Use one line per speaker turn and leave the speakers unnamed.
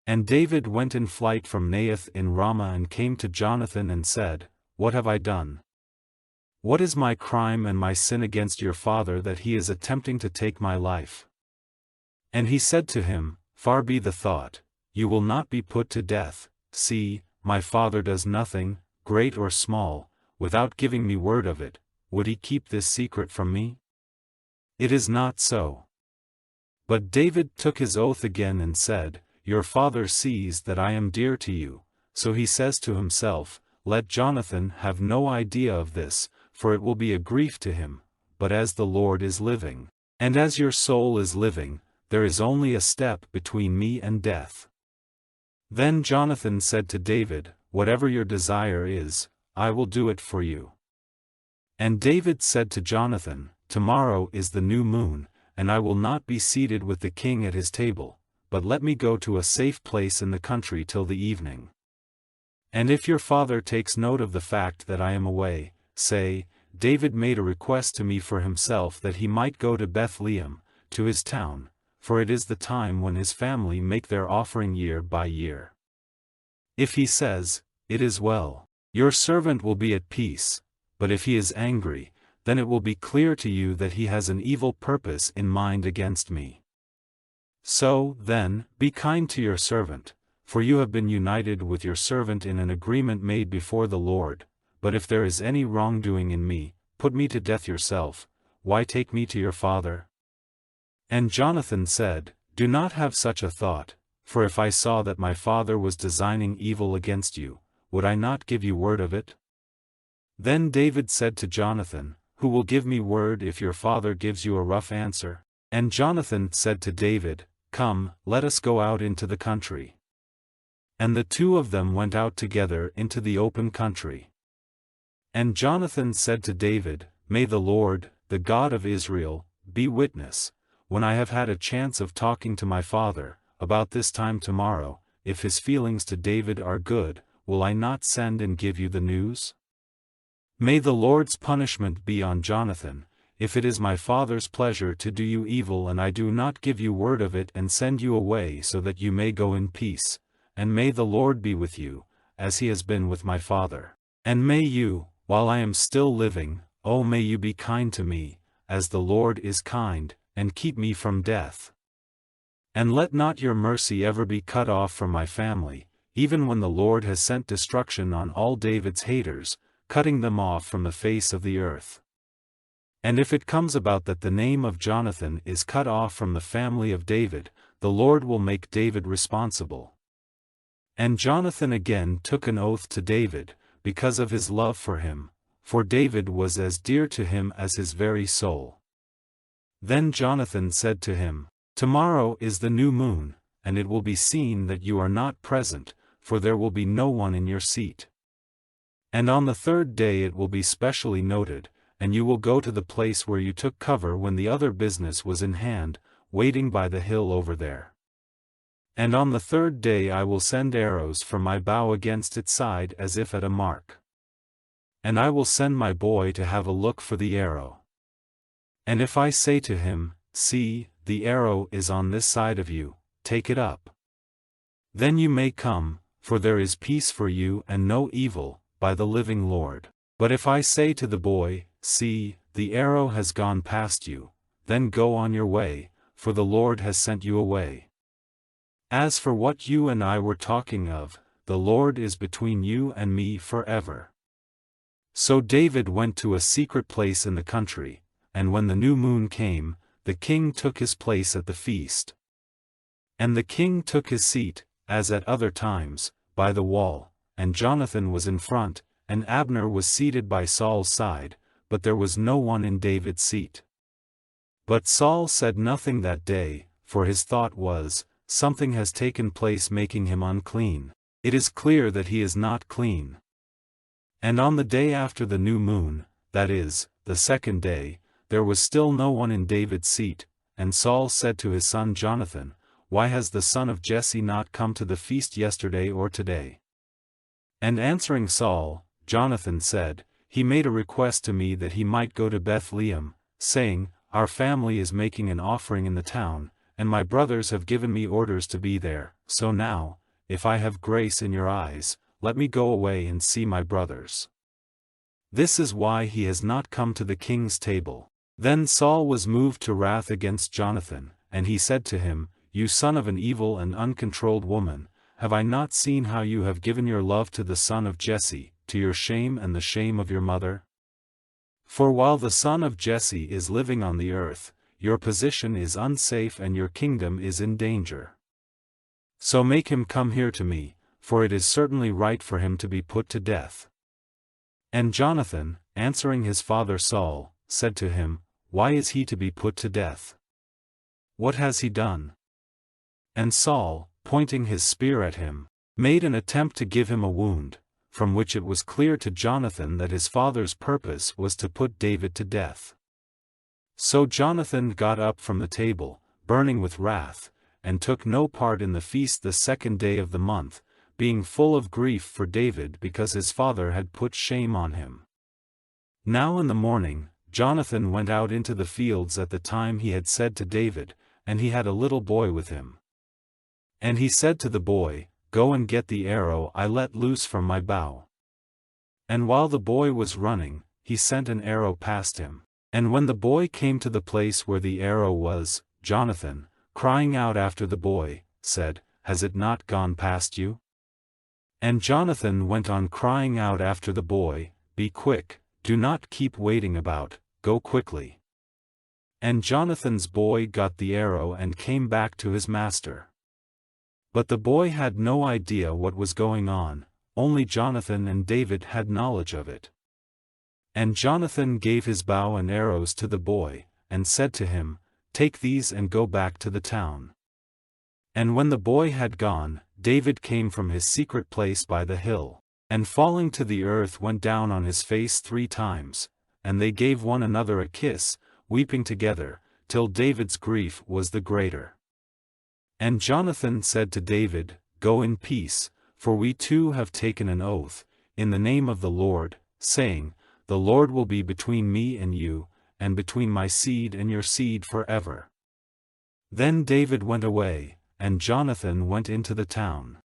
And David went in flight from Naioth in Ramah and came to Jonathan and said, What have I done? What is my crime and my sin against your father that he is attempting to take my life? And he said to him, Far be the thought, you will not be put to death. See, my father does nothing, great or small, without giving me word of it. Would he keep this secret from me? It is not so. But David took his oath again and said, Your father sees that I am dear to you. So he says to himself, Let Jonathan have no idea of this, for it will be a grief to him. But as the Lord is living, and as your soul is living, there is only a step between me and death. Then Jonathan said to David, Whatever your desire is, I will do it for you. And David said to Jonathan, Tomorrow is the new moon, and I will not be seated with the king at his table, but let me go to a safe place in the country till the evening. And if your father takes note of the fact that I am away, say, David made a request to me for himself that he might go to Bethlehem, to his town, for it is the time when his family make their offering year by year. If he says, It is well, your servant will be at peace, but if he is angry, then it will be clear to you that he has an evil purpose in mind against me. So, then, be kind to your servant, for you have been united with your servant in an agreement made before the Lord. But if there is any wrongdoing in me, put me to death yourself. Why take me to your father? And Jonathan said, Do not have such a thought, for if I saw that my father was designing evil against you, would I not give you word of it? Then David said to Jonathan, Who will give me word if your father gives you a rough answer? And Jonathan said to David, Come, let us go out into the country. And the two of them went out together into the open country. And Jonathan said to David, May the Lord, the God of Israel, be witness, when I have had a chance of talking to my father, about this time tomorrow, if his feelings to David are good, will I not send and give you the news? May the Lord's punishment be on Jonathan, if it is my father's pleasure to do you evil and I do not give you word of it and send you away so that you may go in peace, and may the Lord be with you, as he has been with my father. And may you, while I am still living, oh may you be kind to me, as the Lord is kind, and keep me from death. And let not your mercy ever be cut off from my family, even when the Lord has sent destruction on all David's haters, cutting them off from the face of the earth. And if it comes about that the name of Jonathan is cut off from the family of David, the Lord will make David responsible. And Jonathan again took an oath to David, because of his love for him, for David was as dear to him as his very soul. Then Jonathan said to him, Tomorrow is the new moon, and it will be seen that you are not present, for there will be no one in your seat. And on the third day it will be specially noted, and you will go to the place where you took cover when the other business was in hand, waiting by the hill over there. And on the third day I will send arrows from my bow against its side as if at a mark. And I will send my boy to have a look for the arrow. And if I say to him, See, the arrow is on this side of you, take it up. Then you may come, for there is peace for you and no evil, by the living Lord. But if I say to the boy, See, the arrow has gone past you, then go on your way, for the Lord has sent you away. As for what you and I were talking of, the Lord is between you and me forever. So David went to a secret place in the country, and when the new moon came, the king took his place at the feast. And the king took his seat, as at other times, by the wall, and Jonathan was in front, and Abner was seated by Saul's side, but there was no one in David's seat. But Saul said nothing that day, for his thought was, Something has taken place making him unclean. It is clear that he is not clean. And on the day after the new moon, that is, the second day, there was still no one in David's seat, and Saul said to his son Jonathan, Why has the son of Jesse not come to the feast yesterday or today? And answering Saul, Jonathan said, He made a request to me that he might go to Bethlehem, saying, Our family is making an offering in the town, and my brothers have given me orders to be there, so now, if I have grace in your eyes, let me go away and see my brothers. This is why he has not come to the king's table." Then Saul was moved to wrath against Jonathan, and he said to him, "You son of an evil and uncontrolled woman, have I not seen how you have given your love to the son of Jesse, to your shame and the shame of your mother? For while the son of Jesse is living on the earth, your position is unsafe and your kingdom is in danger. So make him come here to me, for it is certainly right for him to be put to death." And Jonathan, answering his father Saul, said to him, "Why is he to be put to death? What has he done?" And Saul, pointing his spear at him, made an attempt to give him a wound, from which it was clear to Jonathan that his father's purpose was to put David to death. So Jonathan got up from the table, burning with wrath, and took no part in the feast the 2nd day of the month, being full of grief for David because his father had put shame on him. Now in the morning, Jonathan went out into the fields at the time he had said to David, and he had a little boy with him. And he said to the boy, "Go and get the arrow I let loose from my bow." And while the boy was running, he sent an arrow past him. And when the boy came to the place where the arrow was, Jonathan, crying out after the boy, said, "Has it not gone past you?" And Jonathan went on crying out after the boy, "Be quick, do not keep waiting about, go quickly." And Jonathan's boy got the arrow and came back to his master. But the boy had no idea what was going on, only Jonathan and David had knowledge of it. And Jonathan gave his bow and arrows to the boy, and said to him, "Take these and go back to the town." And when the boy had gone, David came from his secret place by the hill, and falling to the earth went down on his face 3 times, and they gave one another a kiss, weeping together, till David's grief was the greater. And Jonathan said to David, "Go in peace, for we too have taken an oath, in the name of the Lord, saying, The Lord will be between me and you, and between my seed and your seed forever." Then David went away, and Jonathan went into the town.